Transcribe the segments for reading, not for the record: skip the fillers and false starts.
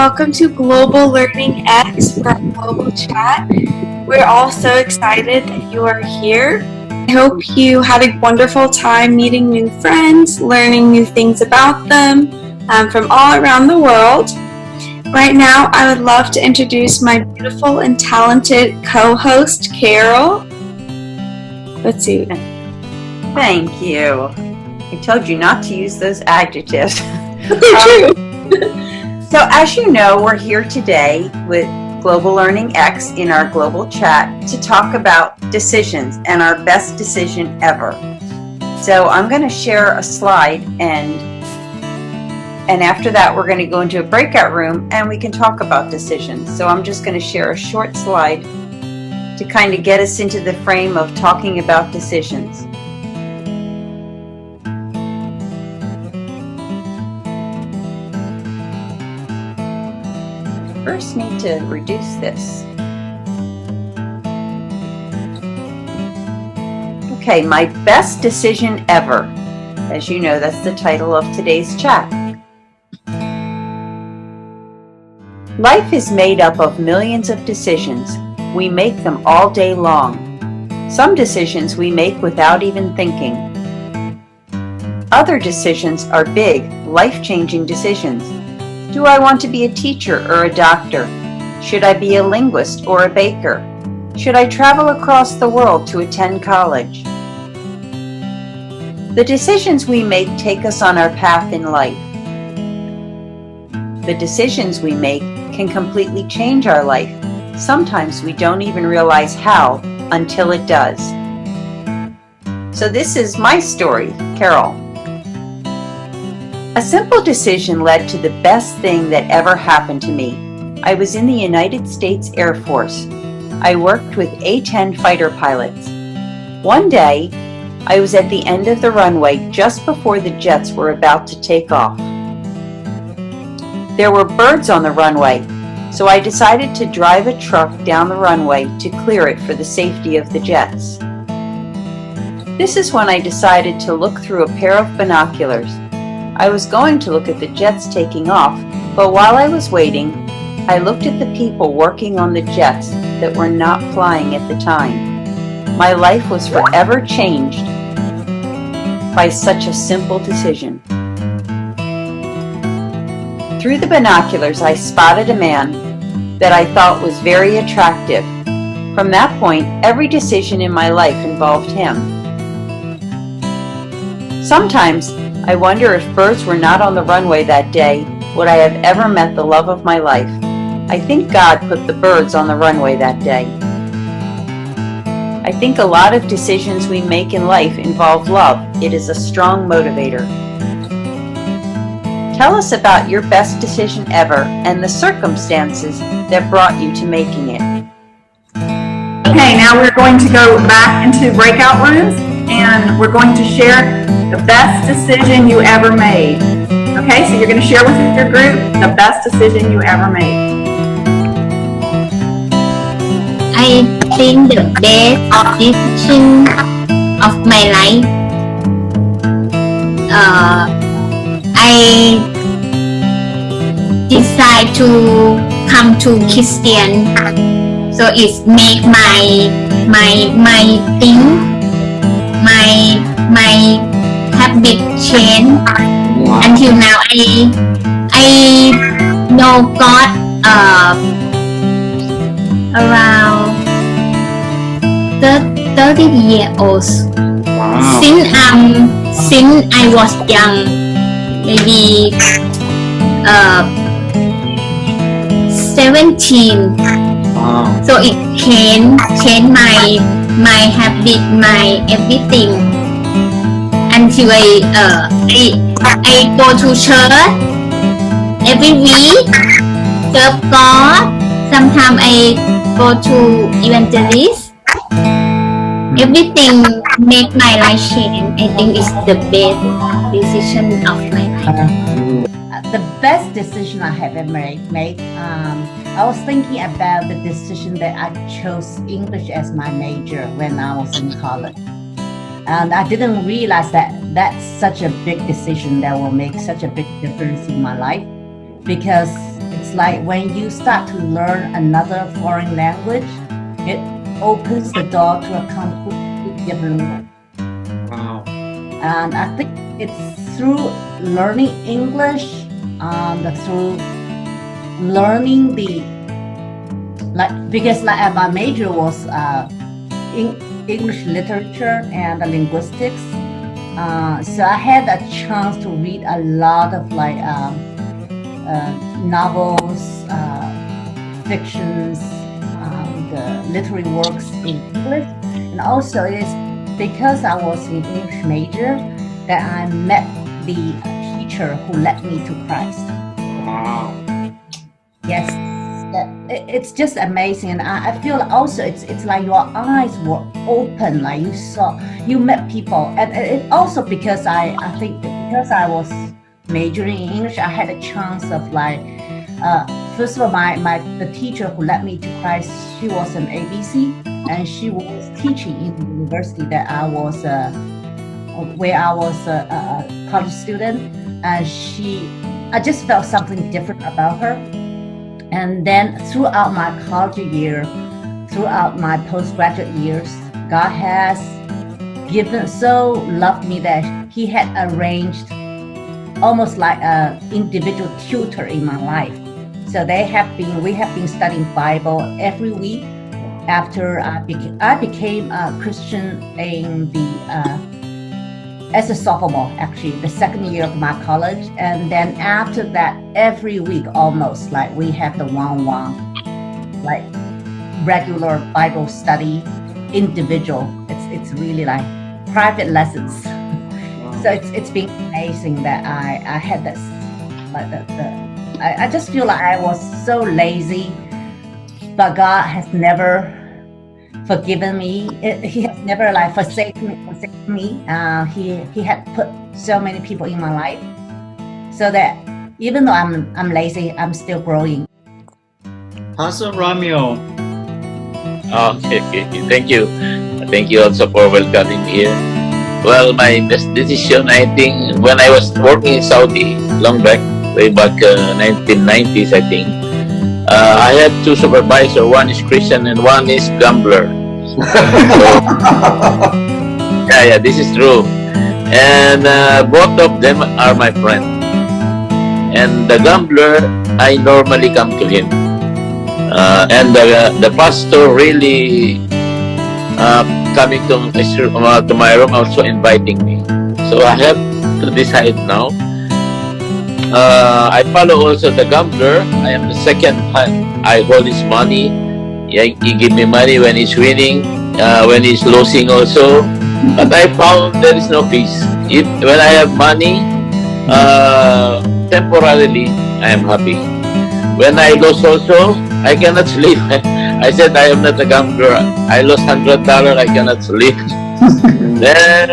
welcome to Global Learning X for our global chat. We're all so excited that you are here. I hope you had a wonderful time meeting new friends, learning new things about them from all around the world. Right now, I would love to introduce my beautiful and talented co-host, Carol. Let's see. Thank you. I told you not to use those adjectives. So as you know, we're here today with Global Learning X in our global chat to talk about decisions and our best decision ever. So I'm going to share a slide and after that we're going to go into a breakout room and we can talk about decisions. So I'm just going to share a short slide to kind of get us into the frame of talking about decisions. First need to reduce this. Okay, my best decision ever. As you know, that's the title of today's chat. Life is made up of millions of decisions. We make them all day long. Some decisions we make without even thinking. Other decisions are big, life-changing decisions. Do I want to be a teacher or a doctor? Should I be a linguist or a baker? Should I travel across the world to attend college? The decisions we make take us on our path in life. The decisions we make can completely change our life. Sometimes we don't even realize how until it does. So this is my story, Carol. A simple decision led to the best thing that ever happened to me. I was in the United States Air Force. I worked with A-10 fighter pilots. One day, I was at the end of the runway just before the jets were about to take off. There were birds on the runway, so I decided to drive a truck down the runway to clear it for the safety of the jets. This is when I decided to look through a pair of binoculars. I was going to look at the jets taking off, but while I was waiting, I looked at the people working on the jets that were not flying at the time. My life was forever changed by such a simple decision. Through the binoculars, I spotted a man that I thought was very attractive. From that point, every decision in my life involved him. Sometimes, I wonder if birds were not on the runway that day, would I have ever met the love of my life? I think God put the birds on the runway that day. I think a lot of decisions we make in life involve love. It is a strong motivator. Tell us about your best decision ever and the circumstances that brought you to making it. Okay, now we're going to go back into breakout rooms and we're going to share the best decision you ever made. Okay, so you're going to share with your group the best decision you ever made. I think the best decision of my life, I decide to come to Christian, so it make my thing, my habit change. Until now, I know God around 30 years old. Wow. Since I was young, maybe 17. Wow. So it changed my habit, my everything. Until I go to church every week, serve God. Sometimes I go to evangelist. Everything make my life change. I think it's the best decision of my life. The best decision I have ever made. I was thinking about the decision that I chose English as my major when I was in college. And I didn't realize that that's such a big decision that will make such a big difference in my life, because it's it's like when you start to learn another foreign language, it opens the door to a completely different world. Wow. And I think it's through learning English, through learning because my major was English literature and linguistics. So I had a chance to read a lot of novels, fictions, the literary works in English. And also it's because I was an English major that I met the teacher who led me to Christ. Wow. Yes, it's just amazing. And I feel also it's like your eyes were open, like you met people. And it also because I think that because I was majoring in English, I had a chance of first of all, the teacher who led me to Christ, she was an ABC, and she was teaching in the university that where I was a college student, and I just felt something different about her. And then throughout my college year, throughout my postgraduate years, God has loved me that He had arranged almost like an individual tutor in my life. So we have been studying Bible every week after I became a Christian as a sophomore, actually, the second year of my college. And then after that, every week almost, we have the one-on-one, regular Bible study, individual. It's really like private lessons. So it's been amazing that I had this, I just feel like I was so lazy, but God has never forgiven me. He has never forsaken me. He had put so many people in my life, so that even though I'm lazy, I'm still growing. Pastor Romeo. Okay, thank you. Thank you also for welcoming me here. Well, my best decision, I think, when I was working in Saudi, long back, way back 1990s, I think, I had two supervisors. One is Christian and one is gambler. Yeah, this is true. And both of them are my friend. And the gambler, I normally come to him. And the pastor really coming to my room, also inviting me. So I have to decide now. I follow also the gambler. I am the second hand. I hold his money. He give me money when he's winning, when he's losing also. But I found there is no peace. When I have money, temporarily I am happy. When I lose also, I cannot sleep. I said I am not a gambler. I lost $100. I cannot sleep. Then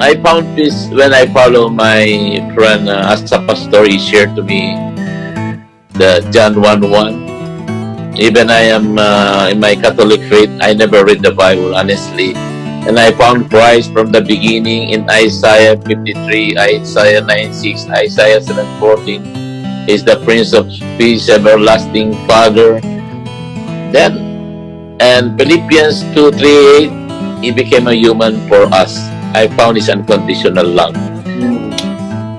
I found peace when I follow my friend as a pastor. He shared to me the John 1:1. Even I am in my Catholic faith, I never read the Bible, honestly. And I found Christ from the beginning in Isaiah 53, Isaiah 9:6, Isaiah 7:14. He's the Prince of Peace, everlasting Father. Then, and Philippians 2:3, He became a human for us. I found His unconditional love.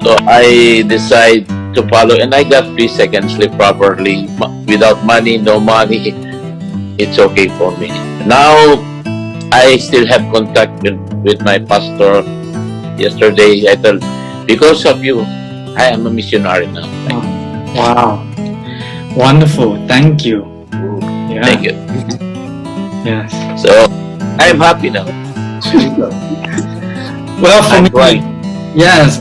So I decide to follow, and I got peace. I can sleep properly without money, no money. It's okay for me. Now I still have contact with my pastor. Yesterday I told, because of you, I am a missionary now. Wow. Wonderful. Thank you. Yeah. Thank you. Yes. So I am happy now. Well, for I'm me, crying. yes,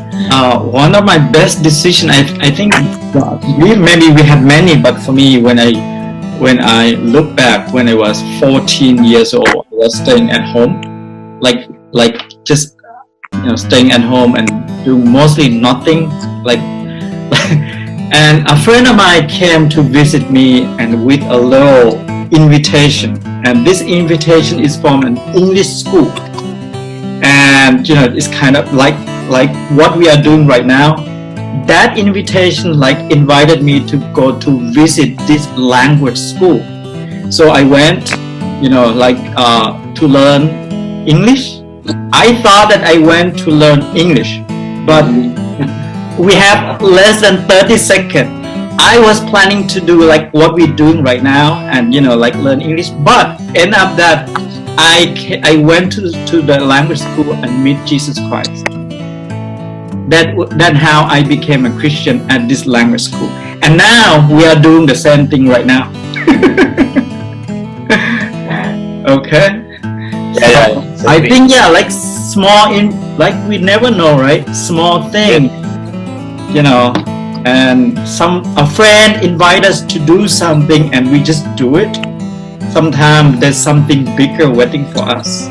one of my best decisions, I think, maybe we have many, but for me, when I look back, when I was 14 years old, I was staying at home, like just staying at home and doing mostly nothing, and a friend of mine came to visit me and with a little invitation, and this invitation is from an English school, and it's kind of like what we are doing right now, that invitation like invited me to go to visit this language school. So I went, to learn English. I thought that I went to learn English, but we have less than 30 seconds. I was planning to do like what we're doing right now and learn English, but end up that I went to the language school and meet Jesus Christ. That's how I became a Christian at this language school. And now we are doing the same thing right now. Okay. I think like small we never know, right? Small thing, and a friend invite us to do something and we just do it. Sometimes there's something bigger waiting for us.